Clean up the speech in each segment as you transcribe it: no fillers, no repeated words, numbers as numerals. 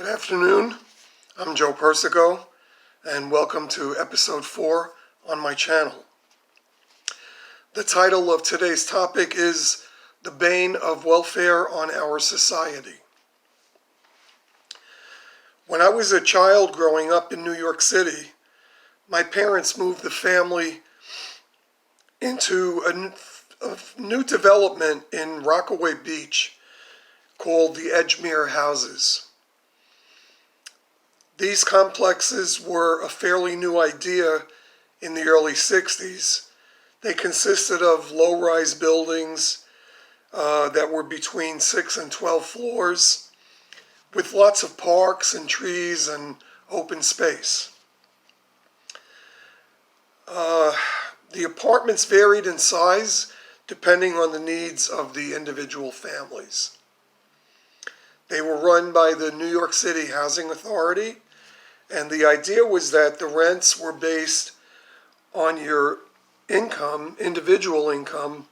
Good afternoon. I'm Joe Persico, and welcome to episode 4 on my channel. The title of today's topic is The Bane of Welfare on Our Society. When I was a child growing up in New York City, my parents moved the family into a new development in Rockaway Beach called the Edgemere Houses. These complexes were a fairly new idea in the early 60s. They consisted of low-rise buildings that were between 6 and 12 floors with lots of parks and trees and open space. The apartments varied in size depending on the needs of the individual families. They were run by the New York City Housing Authority, and the idea was that the rents were based on your income, individual income,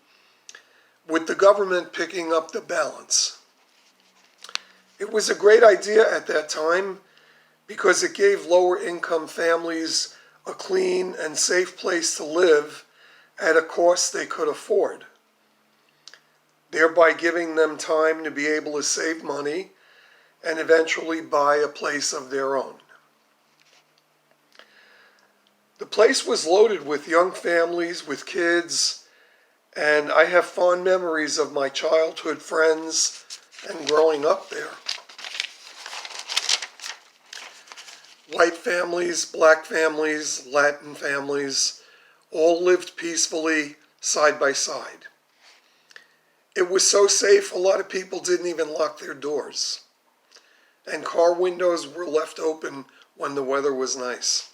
with the government picking up the balance. It was a great idea at that time because it gave lower income families a clean and safe place to live at a cost they could afford, thereby giving them time to be able to save money and eventually buy a place of their own. The place was loaded with young families, with kids, and I have fond memories of my childhood friends and growing up there. White families, black families, Latin families, all lived peacefully side by side. It was so safe, a lot of people didn't even lock their doors, and car windows were left open when the weather was nice.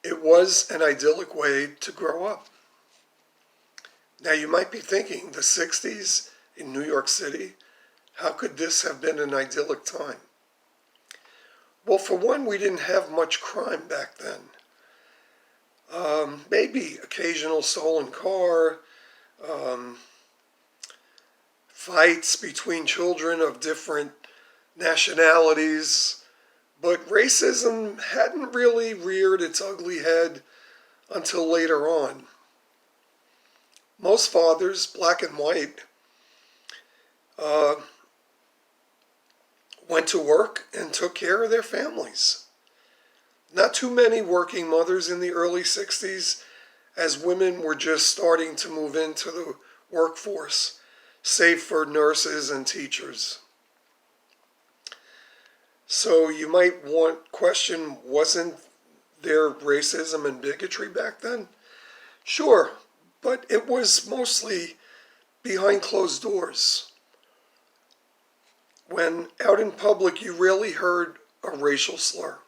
It was an idyllic way to grow up. Now you might be thinking, the 60s in New York City, how could this have been an idyllic time? Well, for one, we didn't have much crime back then. Maybe occasional stolen car, fights between children of different nationalities, but racism hadn't really reared its ugly head until later on. Most fathers, black and white, went to work and took care of their families. Not too many working mothers in the early 60s, as women were just starting to move into the workforce, save for nurses and teachers. So you might question, wasn't there racism and bigotry back then? Sure, but it was mostly behind closed doors. When out in public, you rarely heard a racial slur.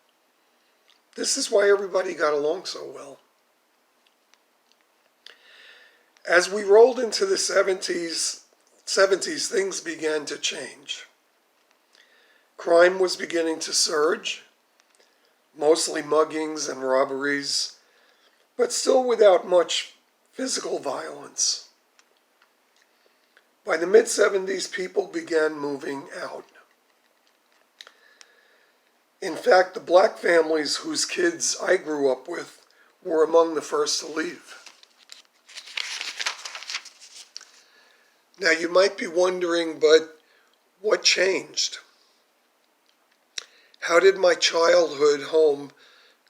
This is why everybody got along so well. As we rolled into the 70s, things began to change. Crime was beginning to surge, mostly muggings and robberies, but still without much physical violence. By the mid-70s, people began moving out. In fact, the black families whose kids I grew up with were among the first to leave. Now you might be wondering, but what changed? How did my childhood home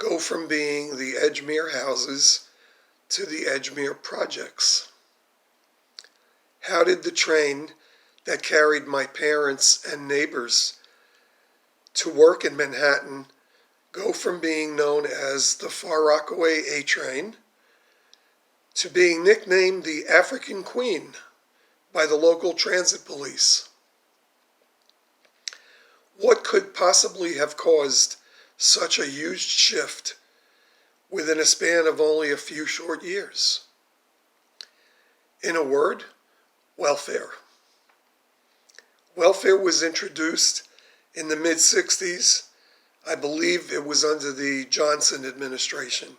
go from being the Edgemere Houses to the Edgemere Projects? How did the train that carried my parents and neighbors to work in Manhattan go from being known as the Far Rockaway A Train to being nicknamed the African Queen by the local transit police? What could possibly have caused such a huge shift within a span of only a few short years? In a word, welfare. Welfare was introduced in the mid-60s. I believe it was under the Johnson administration.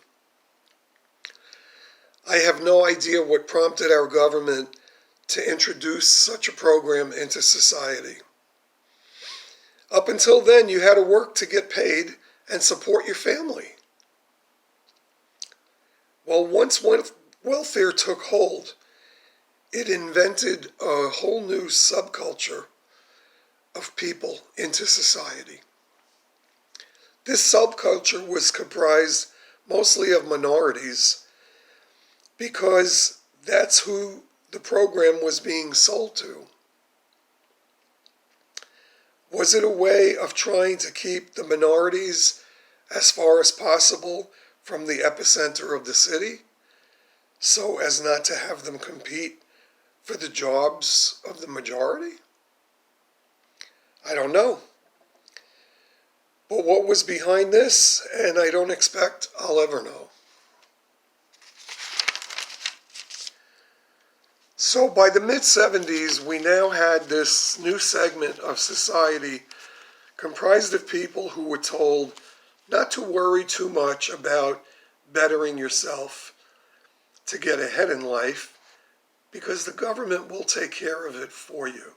I have no idea what prompted our government to introduce such a program into society. Up until then, you had to work to get paid and support your family. Well, once welfare took hold, it invented a whole new subculture of people into society. This subculture was comprised mostly of minorities because that's who the program was being sold to. Was it a way of trying to keep the minorities as far as possible from the epicenter of the city so as not to have them compete for the jobs of the majority? I don't know. But what was behind this, and I don't expect I'll ever know. So by the mid-70s, we now had this new segment of society comprised of people who were told not to worry too much about bettering yourself to get ahead in life because the government will take care of it for you.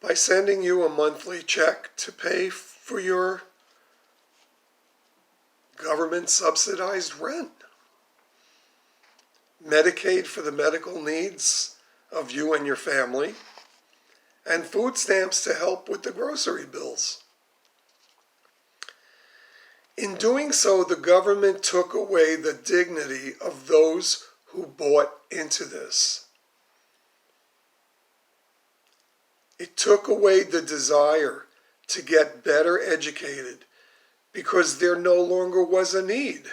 By sending you a monthly check to pay for your government subsidized rent, Medicaid for the medical needs of you and your family, and food stamps to help with the grocery bills. In doing so, the government took away the dignity of those who bought into this. It took away the desire to get better educated because there no longer was a need.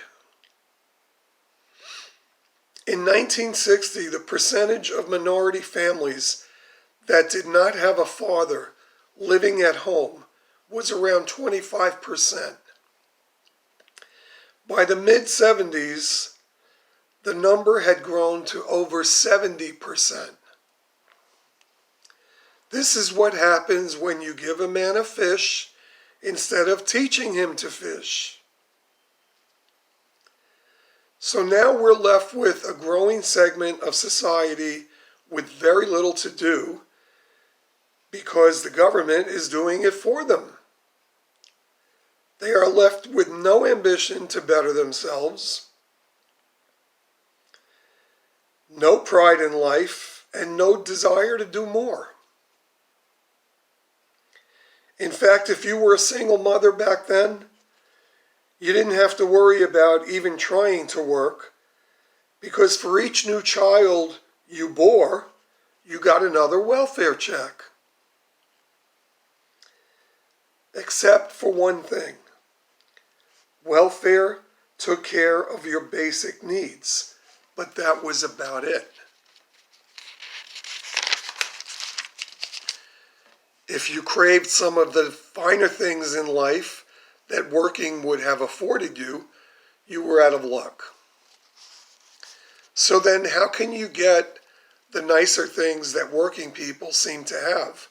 In 1960, the percentage of minority families that did not have a father living at home was around 25%. By the mid-70s, the number had grown to over 70%. This is what happens when you give a man a fish instead of teaching him to fish. So now we're left with a growing segment of society with very little to do because the government is doing it for them. They are left with no ambition to better themselves, no pride in life, and no desire to do more. In fact, if you were a single mother back then, you didn't have to worry about even trying to work because for each new child you bore, you got another welfare check. Except for one thing. Welfare took care of your basic needs, but that was about it. If you craved some of the finer things in life that working would have afforded you, you were out of luck. So then how can you get the nicer things that working people seem to have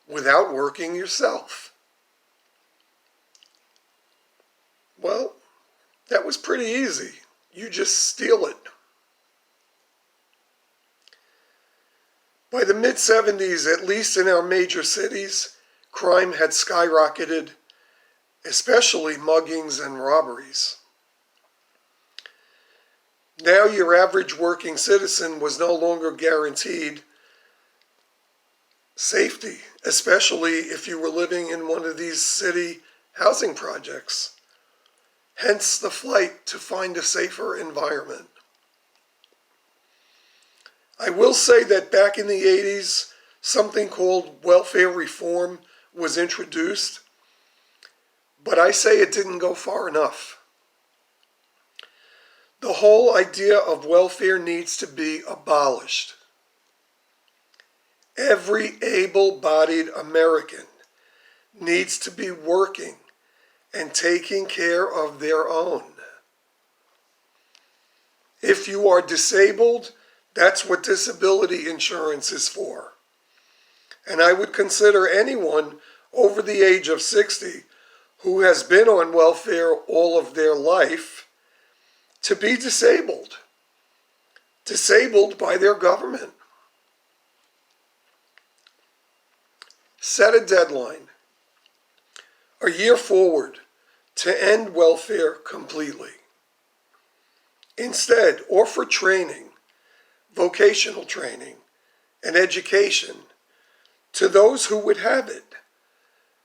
without working yourself? Well, that was pretty easy. You just steal it. By the mid-70s, at least in our major cities, crime had skyrocketed, especially muggings and robberies. Now your average working citizen was no longer guaranteed safety, especially if you were living in one of these city housing projects. Hence the flight to find a safer environment. I will say that back in the 80s, something called welfare reform was introduced, but I say it didn't go far enough. The whole idea of welfare needs to be abolished. Every able-bodied American needs to be working and taking care of their own. If you are disabled, that's what disability insurance is for. And I would consider anyone over the age of 60 who has been on welfare all of their life to be disabled by their government. Set a deadline, a year forward, to end welfare completely. Instead, offer training, vocational training, and education to those who would have it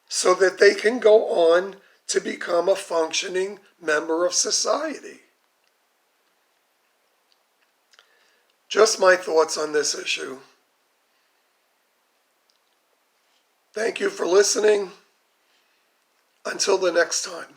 so that they can go on to become a functioning member of society. Just my thoughts on this issue. Thank you for listening. Until the next time.